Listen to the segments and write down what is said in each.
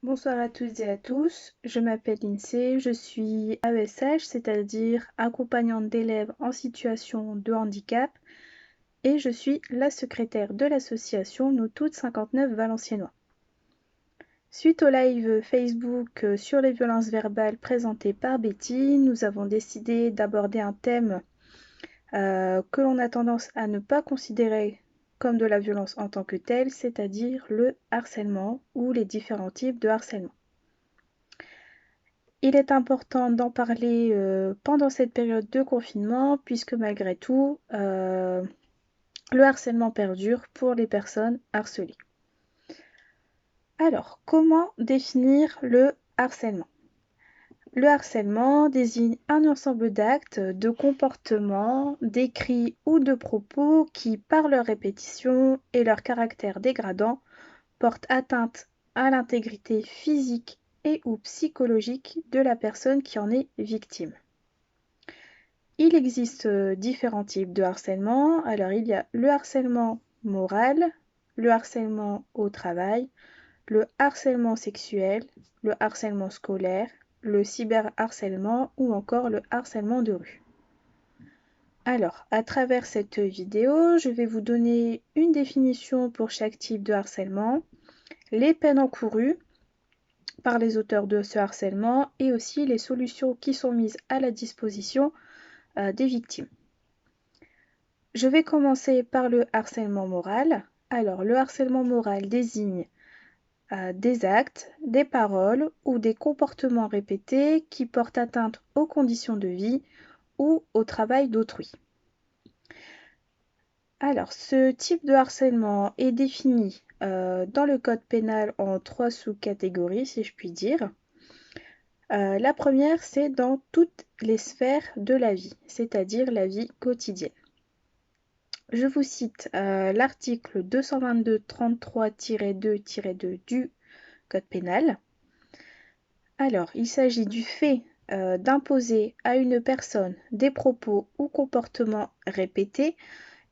Bonsoir à toutes et à tous, je m'appelle Lindsay, je suis AESH, c'est-à-dire accompagnante d'élèves en situation de handicap, et je suis la secrétaire de l'association Nous Toutes 59 Valenciennois. Suite au live Facebook sur les violences verbales présenté par Betty, nous avons décidé d'aborder un thème que l'on a tendance à ne pas considérer comme de la violence en tant que telle, c'est-à-dire le harcèlement ou les différents types de harcèlement. Il est important d'en parler pendant cette période de confinement puisque malgré tout, le harcèlement perdure pour les personnes harcelées. Alors, comment définir le harcèlement? Le harcèlement désigne un ensemble d'actes, de comportements, d'écrits ou de propos qui, par leur répétition et leur caractère dégradant, portent atteinte à l'intégrité physique et ou psychologique de la personne qui en est victime. Il existe différents types de harcèlement. Alors, il y a le harcèlement moral, le harcèlement au travail, le harcèlement sexuel, le harcèlement scolaire, le cyberharcèlement ou encore le harcèlement de rue. Alors, à travers cette vidéo, je vais vous donner une définition pour chaque type de harcèlement, les peines encourues par les auteurs de ce harcèlement et aussi les solutions qui sont mises à la disposition des victimes. Je vais commencer par le harcèlement moral. Alors, le harcèlement moral désigne des actes, des paroles ou des comportements répétés qui portent atteinte aux conditions de vie ou au travail d'autrui. Alors, ce type de harcèlement est défini dans le code pénal en 3 sous-catégories, si je puis dire. La première, c'est dans toutes les sphères de la vie, c'est-à-dire la vie quotidienne. Je vous cite l'article 222-33-2-2 du Code pénal. Alors, il s'agit du fait d'imposer à une personne des propos ou comportements répétés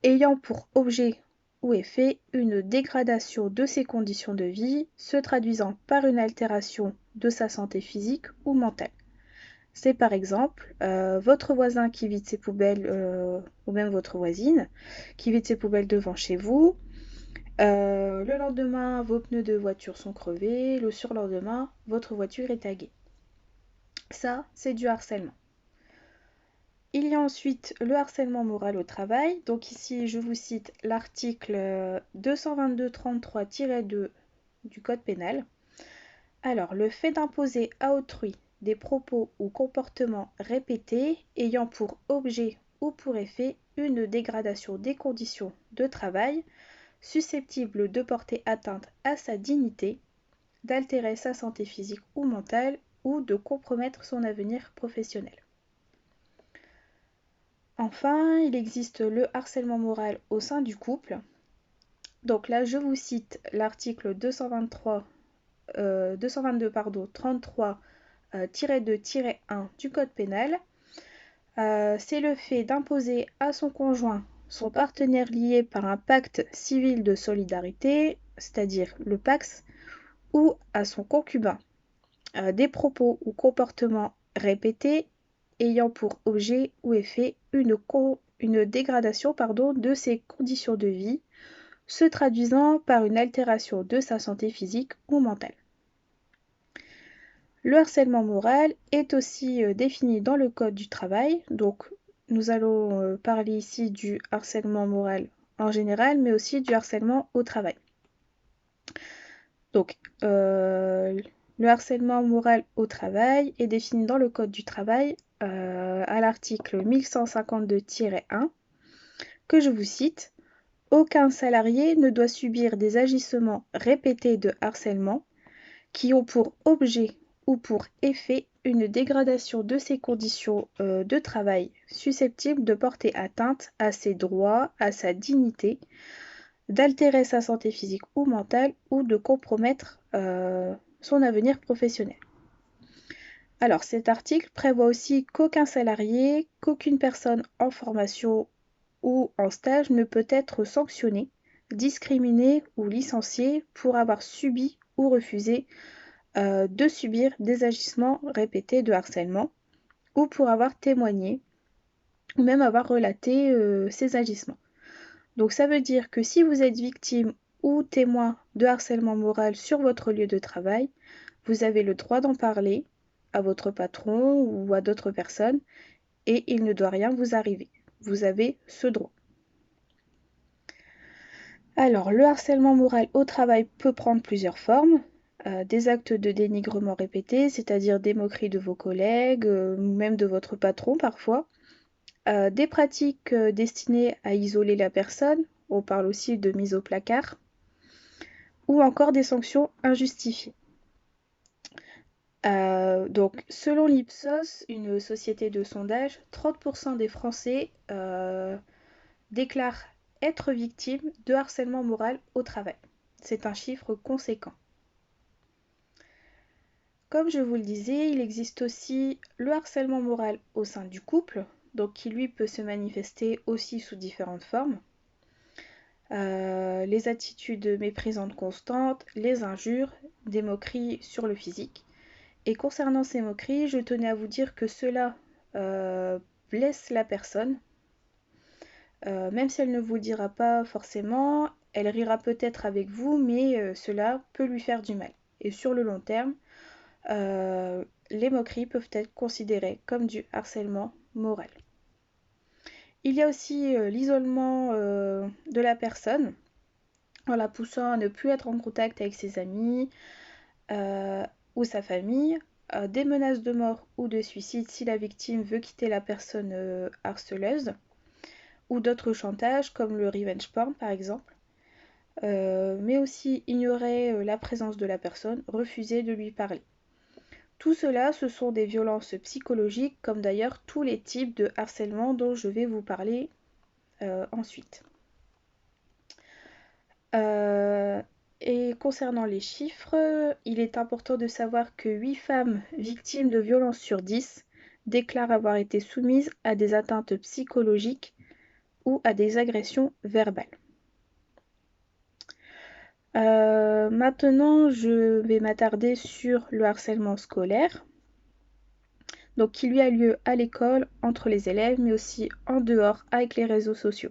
ayant pour objet ou effet une dégradation de ses conditions de vie, se traduisant par une altération de sa santé physique ou mentale. C'est par exemple votre voisin qui vide ses poubelles, ou même votre voisine, qui vide ses poubelles devant chez vous. Le lendemain, vos pneus de voiture sont crevés. Le surlendemain, votre voiture est taguée. Ça, c'est du harcèlement. Il y a ensuite le harcèlement moral au travail. Donc ici, je vous cite l'article 222-33-2 du Code pénal. Alors, le fait d'imposer à autrui des propos ou comportements répétés ayant pour objet ou pour effet une dégradation des conditions de travail susceptible de porter atteinte à sa dignité, d'altérer sa santé physique ou mentale ou de compromettre son avenir professionnel. Enfin, il existe le harcèlement moral au sein du couple. Donc là, je vous cite l'article 222-33-2-1 du Code pénal. C'est le fait d'imposer à son conjoint, son partenaire lié par un pacte civil de solidarité, c'est-à-dire le PACS, ou à son concubin, des propos ou comportements répétés ayant pour objet ou effet une dégradation de ses conditions de vie, se traduisant par une altération de sa santé physique ou mentale. Le harcèlement moral est aussi défini dans le Code du travail, donc nous allons parler ici du harcèlement moral en général, mais aussi du harcèlement au travail. Donc, le harcèlement moral au travail est défini dans le Code du travail à l'article 1152-1 que je vous cite. Aucun salarié ne doit subir des agissements répétés de harcèlement qui ont pour objet ou pour effet une dégradation de ses conditions de travail susceptibles de porter atteinte à ses droits, à sa dignité, d'altérer sa santé physique ou mentale ou de compromettre son avenir professionnel. Alors cet article prévoit aussi qu'aucun salarié, qu'aucune personne en formation ou en stage ne peut être sanctionné, discriminé ou licencié pour avoir subi ou refusé de subir des agissements répétés de harcèlement ou pour avoir témoigné ou même avoir relaté ces agissements. Donc ça veut dire que si vous êtes victime ou témoin de harcèlement moral sur votre lieu de travail, vous avez le droit d'en parler à votre patron ou à d'autres personnes et il ne doit rien vous arriver. Vous avez ce droit. Alors, le harcèlement moral au travail peut prendre plusieurs formes. Des actes de dénigrement répétés, c'est-à-dire des moqueries de vos collègues, même de votre patron parfois. Des pratiques destinées à isoler la personne, on parle aussi de mise au placard, ou encore des sanctions injustifiées. Donc, selon l'Ipsos, une société de sondage, 30% des Français déclarent être victimes de harcèlement moral au travail. C'est un chiffre conséquent. Comme je vous le disais, il existe aussi le harcèlement moral au sein du couple, donc qui lui peut se manifester aussi sous différentes formes. Les attitudes méprisantes constantes, les injures, des moqueries sur le physique. Et concernant ces moqueries, je tenais à vous dire que cela blesse la personne. Même si elle ne vous le dira pas forcément, elle rira peut-être avec vous, mais cela peut lui faire du mal. Et sur le long terme, les moqueries peuvent être considérées comme du harcèlement moral. Il y a aussi l'isolement de la personne en la poussant à ne plus être en contact avec ses amis ou sa famille, des menaces de mort ou de suicide si la victime veut quitter la personne harceleuse, ou d'autres chantages comme le revenge porn par exemple, mais aussi ignorer la présence de la personne, refuser de lui parler. Tout cela, ce sont des violences psychologiques, comme d'ailleurs tous les types de harcèlement dont je vais vous parler ensuite. Et concernant les chiffres, il est important de savoir que 8 femmes victimes de violences sur 10 déclarent avoir été soumises à des atteintes psychologiques ou à des agressions verbales. Maintenant, je vais m'attarder sur le harcèlement scolaire, donc qui lui a lieu à l'école, entre les élèves, mais aussi en dehors avec les réseaux sociaux.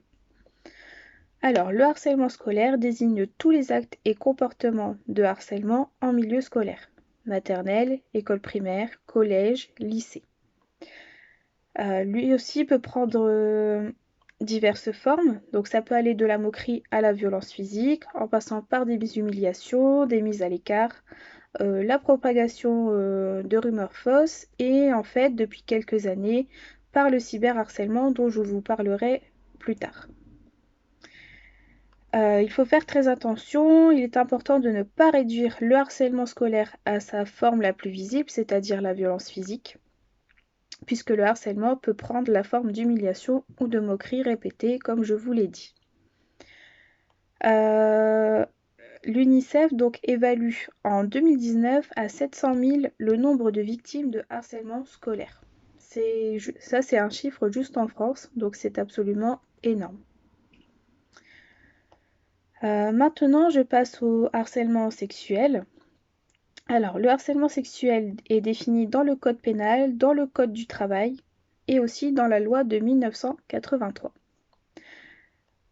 Alors, le harcèlement scolaire désigne tous les actes et comportements de harcèlement en milieu scolaire, maternelle, école primaire, collège, lycée. Lui aussi peut prendre diverses formes, donc ça peut aller de la moquerie à la violence physique, en passant par des humiliations, des mises à l'écart, la propagation de rumeurs fausses et en fait depuis quelques années par le cyberharcèlement dont je vous parlerai plus tard. Il faut faire très attention, il est important de ne pas réduire le harcèlement scolaire à sa forme la plus visible, c'est-à-dire la violence physique, puisque le harcèlement peut prendre la forme d'humiliation ou de moquerie répétée, comme je vous l'ai dit. L'UNICEF donc évalue en 2019 à 700 000 le nombre de victimes de harcèlement scolaire. Ça, c'est un chiffre juste en France, donc c'est absolument énorme. Maintenant, je passe au harcèlement sexuel. Alors, le harcèlement sexuel est défini dans le Code pénal, dans le Code du travail et aussi dans la loi de 1983.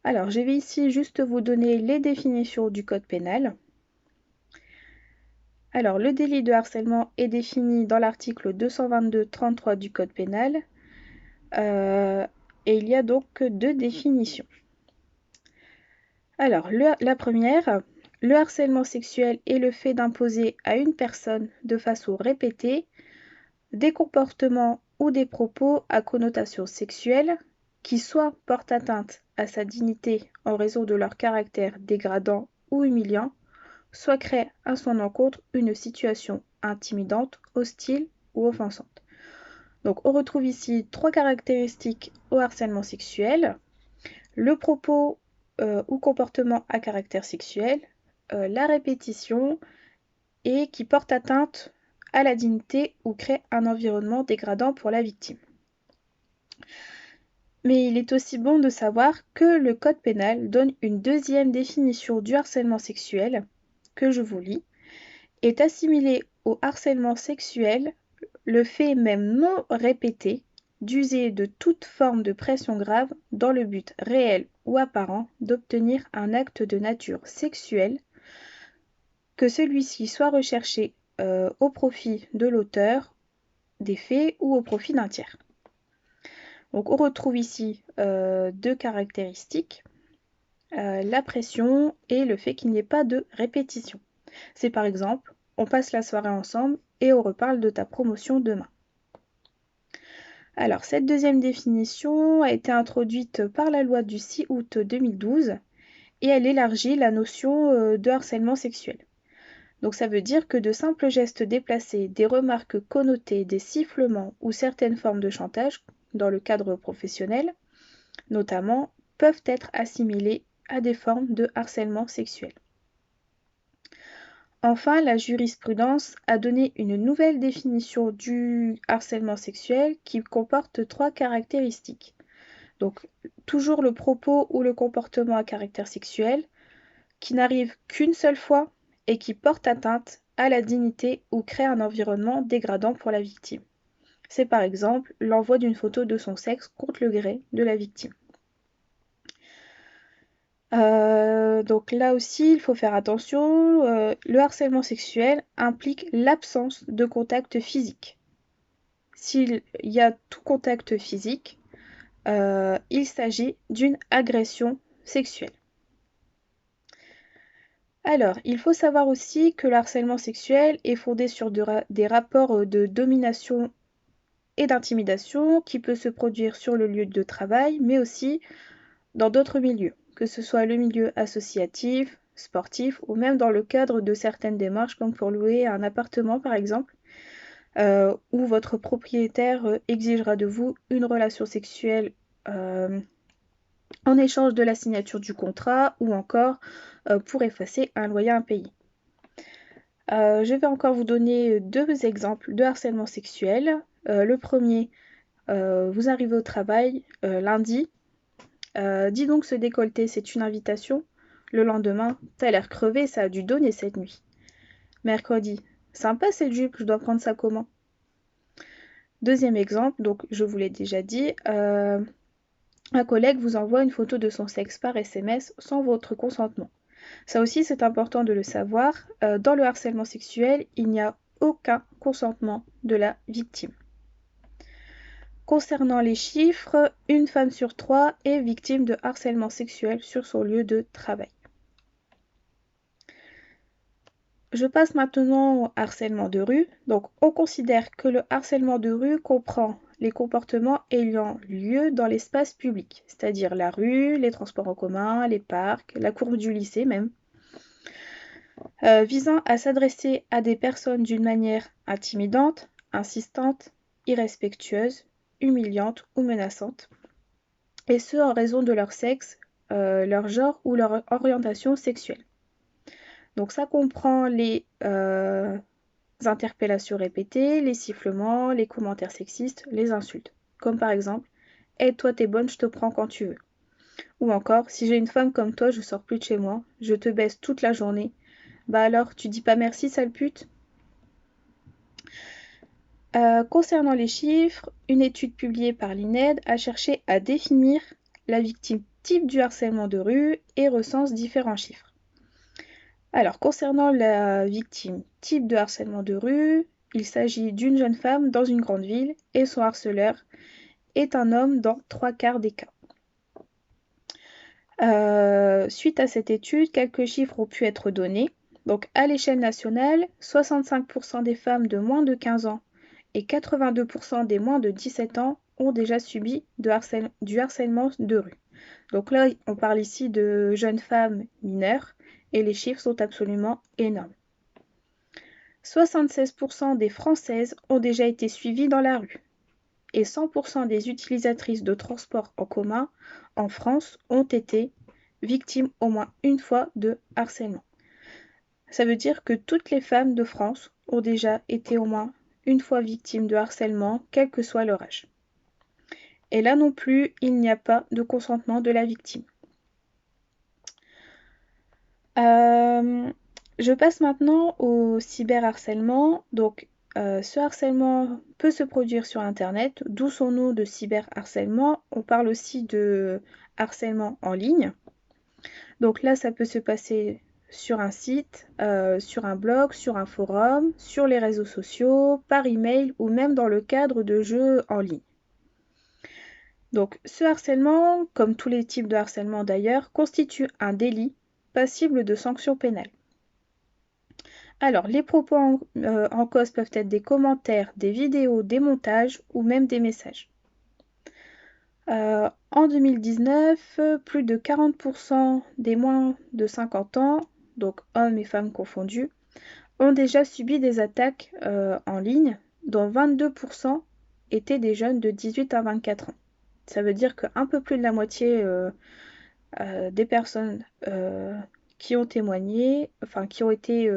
Alors, je vais ici juste vous donner les définitions du Code pénal. Alors, le délit de harcèlement est défini dans l'article 222-33 du Code pénal et il y a donc deux définitions. Alors, la première, le harcèlement sexuel est le fait d'imposer à une personne de façon répétée des comportements ou des propos à connotation sexuelle qui soit portent atteinte à sa dignité en raison de leur caractère dégradant ou humiliant, soit créent à son encontre une situation intimidante, hostile ou offensante. Donc on retrouve ici trois caractéristiques au harcèlement sexuel: le propos ou comportement à caractère sexuel, la répétition et qui porte atteinte à la dignité ou crée un environnement dégradant pour la victime. Mais il est aussi bon de savoir que le Code pénal donne une deuxième définition du harcèlement sexuel, que je vous lis, est assimilé au harcèlement sexuel le fait même non répété d'user de toute forme de pression grave dans le but réel ou apparent d'obtenir un acte de nature sexuelle, que celui-ci soit recherché au profit de l'auteur des faits ou au profit d'un tiers. Donc on retrouve ici deux caractéristiques, la pression et le fait qu'il n'y ait pas de répétition. C'est par exemple, on passe la soirée ensemble et on reparle de ta promotion demain. Alors cette deuxième définition a été introduite par la loi du 6 août 2012 et elle élargit la notion de harcèlement sexuel. Donc ça veut dire que de simples gestes déplacés, des remarques connotées, des sifflements ou certaines formes de chantage, dans le cadre professionnel notamment, peuvent être assimilés à des formes de harcèlement sexuel. Enfin, la jurisprudence a donné une nouvelle définition du harcèlement sexuel qui comporte 3 caractéristiques. Donc, toujours le propos ou le comportement à caractère sexuel, qui n'arrive qu'une seule fois et qui porte atteinte à la dignité ou crée un environnement dégradant pour la victime. C'est par exemple l'envoi d'une photo de son sexe contre le gré de la victime. Donc là aussi, il faut faire attention. Le harcèlement sexuel implique l'absence de contact physique. S'il y a tout contact physique, il s'agit d'une agression sexuelle. Alors, il faut savoir aussi que le harcèlement sexuel est fondé sur des rapports de domination et d'intimidation qui peut se produire sur le lieu de travail, mais aussi dans d'autres milieux, que ce soit le milieu associatif, sportif ou même dans le cadre de certaines démarches comme pour louer un appartement par exemple, où votre propriétaire exigera de vous une relation sexuelle en échange de la signature du contrat ou encore pour effacer un loyer impayé. Je vais encore vous donner 2 exemples de harcèlement sexuel. Le premier, vous arrivez au travail lundi. Dis donc, ce décolleté, c'est une invitation. Le lendemain, t'as l'air crevé, ça a dû donner cette nuit. Mercredi, sympa cette jupe, je dois prendre ça comment? Deuxième exemple, donc je vous l'ai déjà dit, un collègue vous envoie une photo de son sexe par SMS sans votre consentement. Ça aussi, c'est important de le savoir. Dans le harcèlement sexuel, il n'y a aucun consentement de la victime. Concernant les chiffres, une femme sur 3 est victime de harcèlement sexuel sur son lieu de travail. Je passe maintenant au harcèlement de rue. Donc, on considère que le harcèlement de rue comprend les comportements ayant lieu dans l'espace public, c'est-à-dire la rue, les transports en commun, les parcs, la cour du lycée même, visant à s'adresser à des personnes d'une manière intimidante, insistante, irrespectueuse, humiliante ou menaçante, et ce en raison de leur sexe, leur genre ou leur orientation sexuelle. Donc ça comprend les interpellations répétées, les sifflements, les commentaires sexistes, les insultes. Comme par exemple « Hey, toi t'es bonne, je te prends quand tu veux ». Ou encore « Si j'ai une femme comme toi, je sors plus de chez moi, je te baisse toute la journée. Bah alors, tu dis pas merci, sale pute ?» Concernant les chiffres, une étude publiée par l'INED a cherché à définir la victime type du harcèlement de rue et recense différents chiffres. Alors, concernant la victime type de harcèlement de rue, il s'agit d'une jeune femme dans une grande ville et son harceleur est un homme dans 3/4 des cas. Suite à cette étude, quelques chiffres ont pu être donnés. Donc, à l'échelle nationale, 65% des femmes de moins de 15 ans et 82% des moins de 17 ans ont déjà subi du harcèlement de rue. Donc là, on parle ici de jeunes femmes mineures et les chiffres sont absolument énormes. 76% des Françaises ont déjà été suivies dans la rue et 100% des utilisatrices de transports en commun en France ont été victimes au moins une fois de harcèlement. Ça veut dire que toutes les femmes de France ont déjà été au moins une fois victimes de harcèlement, quel que soit leur âge. Et là non plus, il n'y a pas de consentement de la victime. Je passe maintenant au cyberharcèlement. Donc, ce harcèlement peut se produire sur Internet, d'où son nom de cyberharcèlement. On parle aussi de harcèlement en ligne. Donc là, ça peut se passer sur un site, sur un blog, sur un forum, sur les réseaux sociaux, par email ou même dans le cadre de jeux en ligne. Donc ce harcèlement, comme tous les types de harcèlement d'ailleurs, constitue un délit passible de sanctions pénales. Alors, les propos en cause peuvent être des commentaires, des vidéos, des montages ou même des messages. En 2019, plus de 40% des moins de 50 ans, donc hommes et femmes confondus, ont déjà subi des attaques en ligne, dont 22% étaient des jeunes de 18 à 24 ans. Ça veut dire qu'un peu plus de la moitié des personnes qui ont témoigné, enfin qui ont été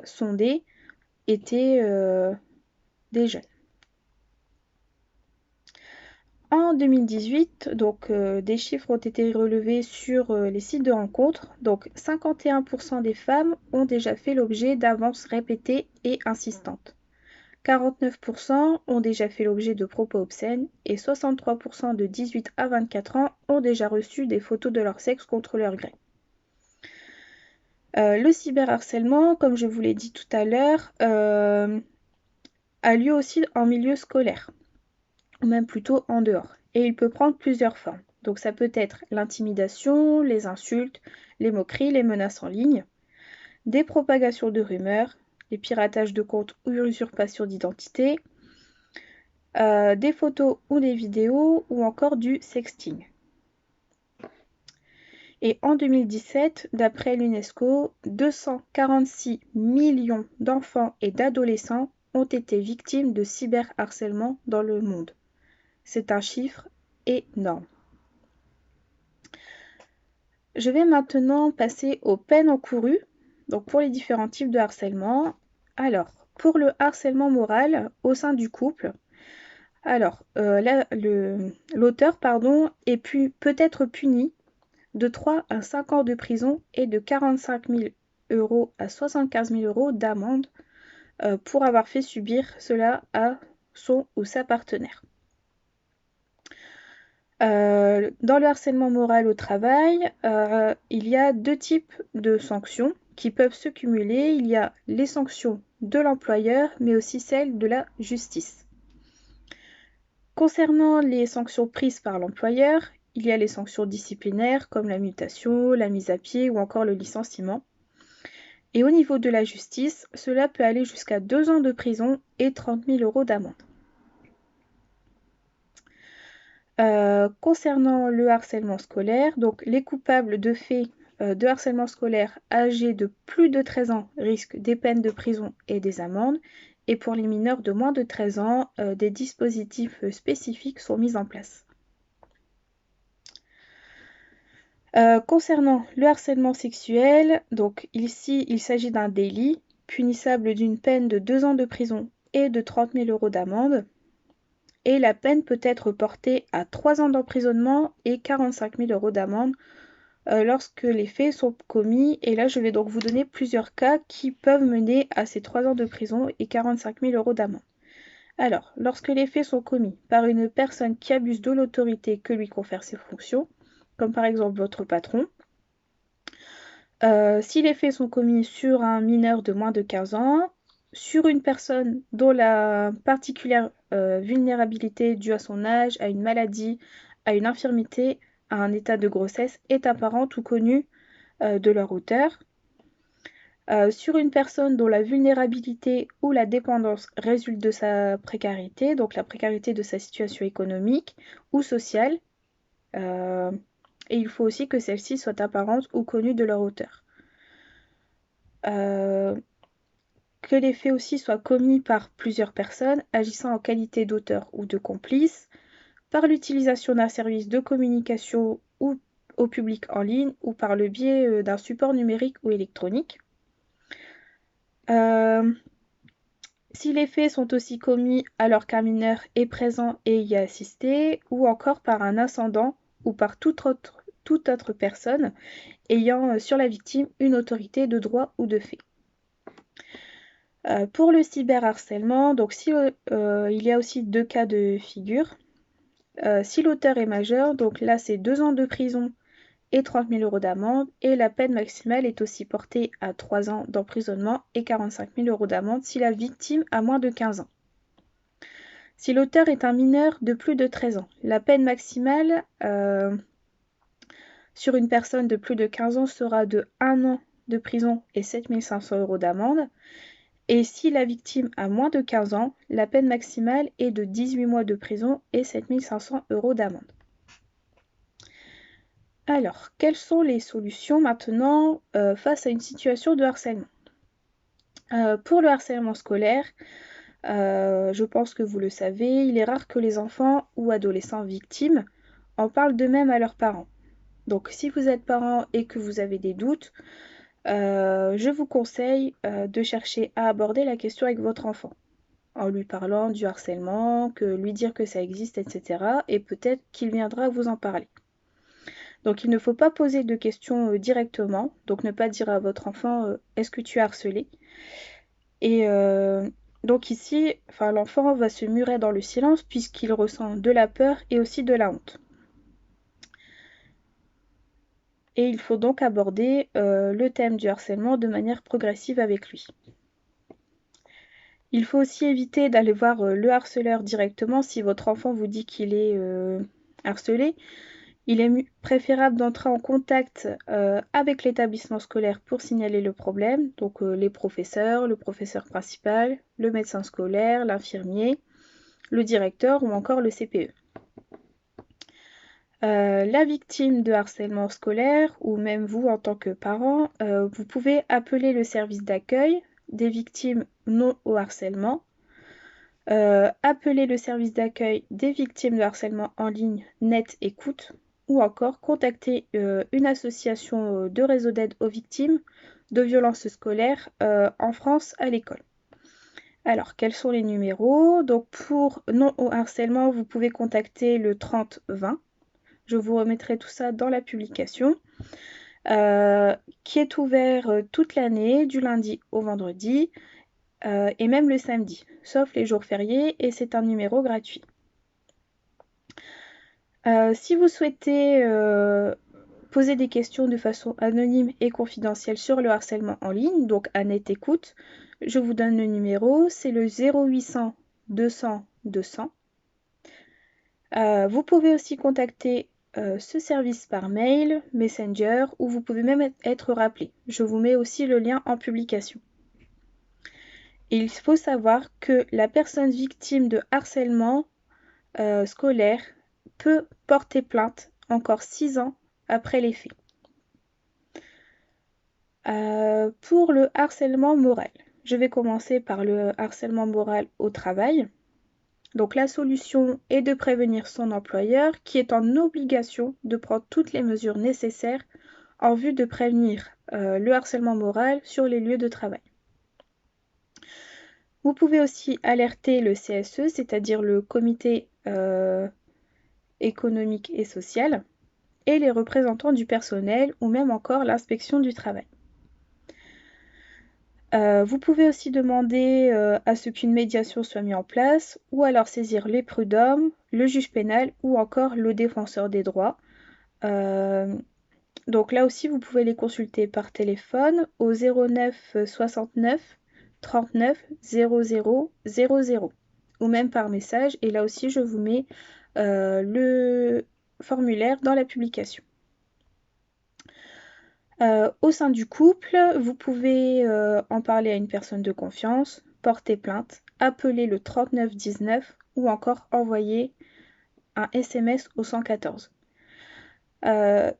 sondées, étaient des jeunes. En 2018, donc, des chiffres ont été relevés sur les sites de rencontres. Donc 51% des femmes ont déjà fait l'objet d'avances répétées et insistantes. 49% ont déjà fait l'objet de propos obscènes et 63% de 18 à 24 ans ont déjà reçu des photos de leur sexe contre leur gré. Le cyberharcèlement, comme je vous l'ai dit tout à l'heure, a lieu aussi en milieu scolaire, ou même plutôt en dehors. Et il peut prendre plusieurs formes. Donc ça peut être l'intimidation, les insultes, les moqueries, les menaces en ligne, des propagations de rumeurs, des piratages de comptes ou usurpation d'identité, des photos ou des vidéos, ou encore du sexting. Et en 2017, d'après l'UNESCO, 246 millions d'enfants et d'adolescents ont été victimes de cyberharcèlement dans le monde. C'est un chiffre énorme. Je vais maintenant passer aux peines encourues, donc pour les différents types de harcèlement. Alors, pour le harcèlement moral au sein du couple, alors l'auteur peut être puni de 3 à 5 ans de prison et de 45 000 € à 75 000 € d'amende pour avoir fait subir cela à son ou sa partenaire. Dans le harcèlement moral au travail, il y a deux types de sanctions qui peuvent se cumuler. Il y a les sanctions de l'employeur, mais aussi celles de la justice. Concernant les sanctions prises par l'employeur, il y a les sanctions disciplinaires comme la mutation, la mise à pied ou encore le licenciement. Et au niveau de la justice, cela peut aller jusqu'à 2 ans de prison et 30 000 € d'amende. Concernant le harcèlement scolaire, donc les coupables de faits de harcèlement scolaire âgés de plus de 13 ans risquent des peines de prison et des amendes. Et pour les mineurs de moins de 13 ans, des dispositifs spécifiques sont mis en place. Concernant le harcèlement sexuel, donc ici il s'agit d'un délit punissable d'une peine de 2 ans de prison et de 30 000 € d'amende. Et la peine peut être portée à 3 ans d'emprisonnement et 45 000 € d'amende lorsque les faits sont commis. Et là, je vais donc vous donner plusieurs cas qui peuvent mener à ces 3 ans de prison et 45 000 € d'amende. Alors, lorsque les faits sont commis par une personne qui abuse de l'autorité que lui confèrent ses fonctions, comme par exemple votre patron, si les faits sont commis sur un mineur de moins de 15 ans, sur une personne dont la particulière vulnérabilité due à son âge, à une maladie, à une infirmité, à un état de grossesse est apparente ou connue de leur auteur, sur une personne dont la vulnérabilité ou la dépendance résulte de sa précarité, donc la précarité de sa situation économique ou sociale, et il faut aussi que celle-ci soit apparente ou connue de leur auteur. Que les faits aussi soient commis par plusieurs personnes agissant en qualité d'auteur ou de complice, par l'utilisation d'un service de communication ou au public en ligne ou par le biais d'un support numérique ou électronique. Si les faits sont aussi commis alors qu'un mineur est présent et y a assisté, ou encore par un ascendant ou par toute autre toute autre personne ayant sur la victime une autorité de droit ou de fait. Pour le cyberharcèlement, donc si, il y a aussi 2 cas de figure. Si l'auteur est majeur, donc là c'est 2 ans de prison et 30 000 € d'amende, et la peine maximale est aussi portée à 3 ans d'emprisonnement et 45 000 € d'amende si la victime a moins de 15 ans. Si l'auteur est un mineur de plus de 13 ans, la peine maximale sur une personne de plus de 15 ans sera de 1 an de prison et 7 500 € d'amende. Et si la victime a moins de 15 ans, la peine maximale est de 18 mois de prison et 7 500 € d'amende. Alors, quelles sont les solutions maintenant face à une situation de harcèlement? Pour le harcèlement scolaire, je pense que vous le savez, il est rare que les enfants ou adolescents victimes en parlent d'eux-mêmes à leurs parents. Donc si vous êtes parent et que vous avez des doutes, je vous conseille de chercher à aborder la question avec votre enfant, en lui parlant du harcèlement, que lui dire que ça existe, etc. Et peut-être qu'il viendra vous en parler. Donc il ne faut pas poser de questions directement, donc ne pas dire à votre enfant est-ce que tu es harcelé? Et donc ici, l'enfant va se murer dans le silence puisqu'il ressent de la peur et aussi de la honte. Et il faut donc aborder le thème du harcèlement de manière progressive avec lui. Il faut aussi éviter d'aller voir le harceleur directement si votre enfant vous dit qu'il est harcelé. Il est préférable d'entrer en contact avec l'établissement scolaire pour signaler le problème, donc les professeurs, le professeur principal, le médecin scolaire, l'infirmier, le directeur ou encore le CPE. La victime de harcèlement scolaire, ou même vous en tant que parent, vous pouvez appeler le service d'accueil des victimes non au harcèlement, appeler le service d'accueil des victimes de harcèlement en ligne Net Écoute, ou encore contacter une association de réseau d'aide aux victimes de violences scolaires en France à l'école. Alors, quels sont les numéros? Donc, pour non au harcèlement, vous pouvez contacter le 30 20. Je vous remettrai tout ça dans la publication, qui est ouvert toute l'année, du lundi au vendredi, et même le samedi, sauf les jours fériés, et c'est un numéro gratuit. Si vous souhaitez poser des questions de façon anonyme et confidentielle sur le harcèlement en ligne, donc à Net Écoute, je vous donne le numéro, c'est le 0800 200 200. Vous pouvez aussi contacter ce service par mail, Messenger, ou vous pouvez même être rappelé. Je vous mets aussi le lien en publication. Et il faut savoir que la personne victime de harcèlement scolaire peut porter plainte encore 6 ans après les faits. Pour le harcèlement moral, je vais commencer par le harcèlement moral au travail. Donc la solution est de prévenir son employeur qui est en obligation de prendre toutes les mesures nécessaires en vue de prévenir le harcèlement moral sur les lieux de travail. Vous pouvez aussi alerter le CSE, c'est-à-dire le comité économique et social, et les représentants du personnel ou même encore l'inspection du travail. Vous pouvez aussi demander à ce qu'une médiation soit mise en place ou alors saisir les prud'hommes, le juge pénal ou encore le défenseur des droits. Donc là aussi, vous pouvez les consulter par téléphone au 09 69 39 00 00 ou même par message. Et là aussi, je vous mets le formulaire dans la publication. Au sein du couple, vous pouvez en parler à une personne de confiance, porter plainte, appeler le 39 19 ou encore envoyer un SMS au 114.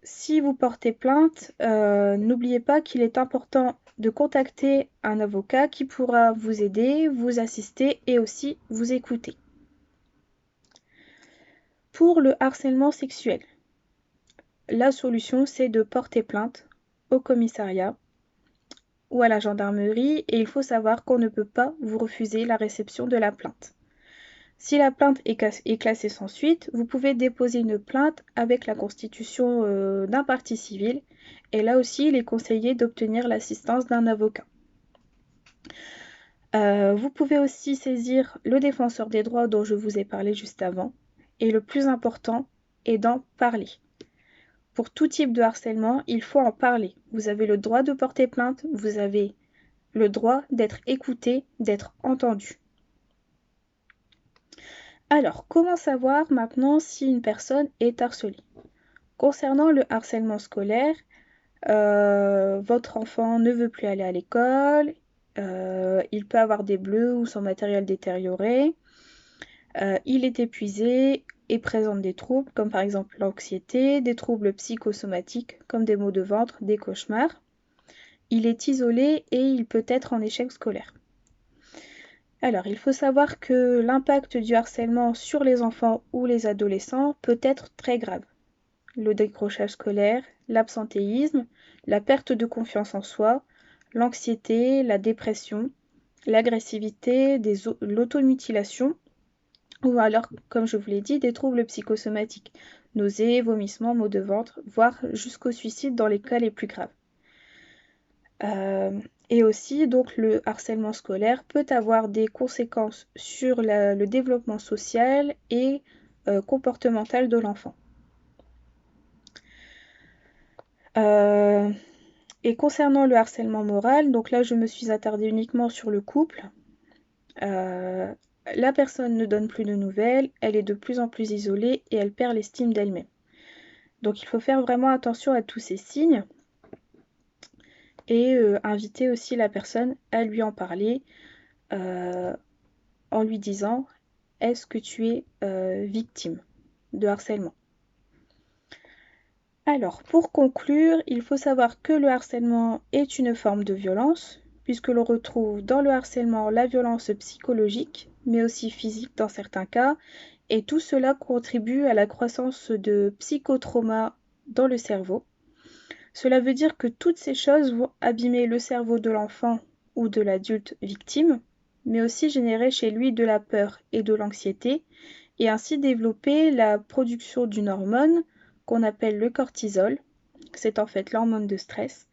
Si vous portez plainte, n'oubliez pas qu'il est important de contacter un avocat qui pourra vous aider, vous assister et aussi vous écouter. Pour le harcèlement sexuel, la solution c'est de porter plainte au commissariat ou à la gendarmerie et il faut savoir qu'on ne peut pas vous refuser la réception de la plainte. Si la plainte est classée sans suite, vous pouvez déposer une plainte avec la constitution d'un partie civile. Et là aussi, il est conseillé d'obtenir l'assistance d'un avocat. Vous pouvez aussi saisir le défenseur des droits dont je vous ai parlé juste avant. Et le plus important est d'en parler. Pour tout type de harcèlement, il faut en parler. Vous avez le droit de porter plainte, vous avez le droit d'être écouté, d'être entendu. Alors, comment savoir maintenant si une personne est harcelée? Concernant le harcèlement scolaire, votre enfant ne veut plus aller à l'école, il peut avoir des bleus ou son matériel détérioré, il est épuisé et présente des troubles comme par exemple l'anxiété, des troubles psychosomatiques comme des maux de ventre, des cauchemars. Il est isolé et il peut être en échec scolaire. Alors, il faut savoir que l'impact du harcèlement sur les enfants ou les adolescents peut être très grave. Le décrochage scolaire, l'absentéisme, la perte de confiance en soi, l'anxiété, la dépression, l'agressivité, l'automutilation, ou alors, comme je vous l'ai dit, des troubles psychosomatiques, nausées, vomissements, maux de ventre, voire jusqu'au suicide dans les cas les plus graves. Et aussi, donc, le harcèlement scolaire peut avoir des conséquences sur le développement social et comportemental de l'enfant. Et concernant le harcèlement moral, donc là je me suis attardée uniquement sur le couple. La personne ne donne plus de nouvelles, elle est de plus en plus isolée et elle perd l'estime d'elle-même. Donc il faut faire vraiment attention à tous ces signes et inviter aussi la personne à lui en parler en lui disant: est-ce que tu es victime de harcèlement? Alors, pour conclure, il faut savoir que le harcèlement est une forme de violence, puisque l'on retrouve dans le harcèlement la violence psychologique, mais aussi physique dans certains cas, et tout cela contribue à la croissance de psychotraumas dans le cerveau. Cela veut dire que toutes ces choses vont abîmer le cerveau de l'enfant ou de l'adulte victime, mais aussi générer chez lui de la peur et de l'anxiété, et ainsi développer la production d'une hormone qu'on appelle le cortisol. C'est en fait l'hormone de stress,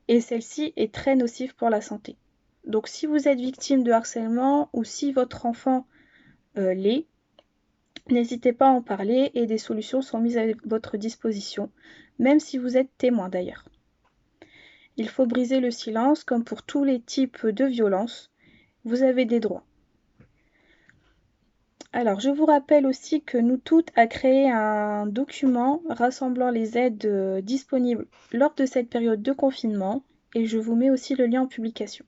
et celle-ci est très nocive pour la santé. Donc si vous êtes victime de harcèlement ou si votre enfant l'est, n'hésitez pas à en parler et des solutions sont mises à votre disposition, même si vous êtes témoin d'ailleurs. Il faut briser le silence comme pour tous les types de violences. Vous avez des droits. Alors, je vous rappelle aussi que Nous Toutes a créé un document rassemblant les aides disponibles lors de cette période de confinement et je vous mets aussi le lien en publication.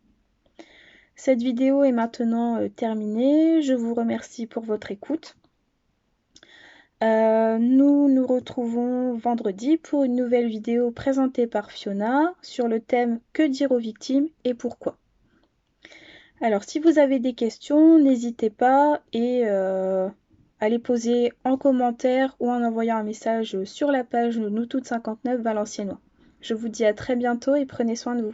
Cette vidéo est maintenant terminée. Je vous remercie pour votre écoute. Nous nous retrouvons vendredi pour une nouvelle vidéo présentée par Fiona sur le thème Que dire aux victimes et pourquoi. Alors si vous avez des questions, n'hésitez pas à les poser en commentaire ou en envoyant un message sur la page Nous Toutes 59 Valenciennois. Je vous dis à très bientôt et prenez soin de vous.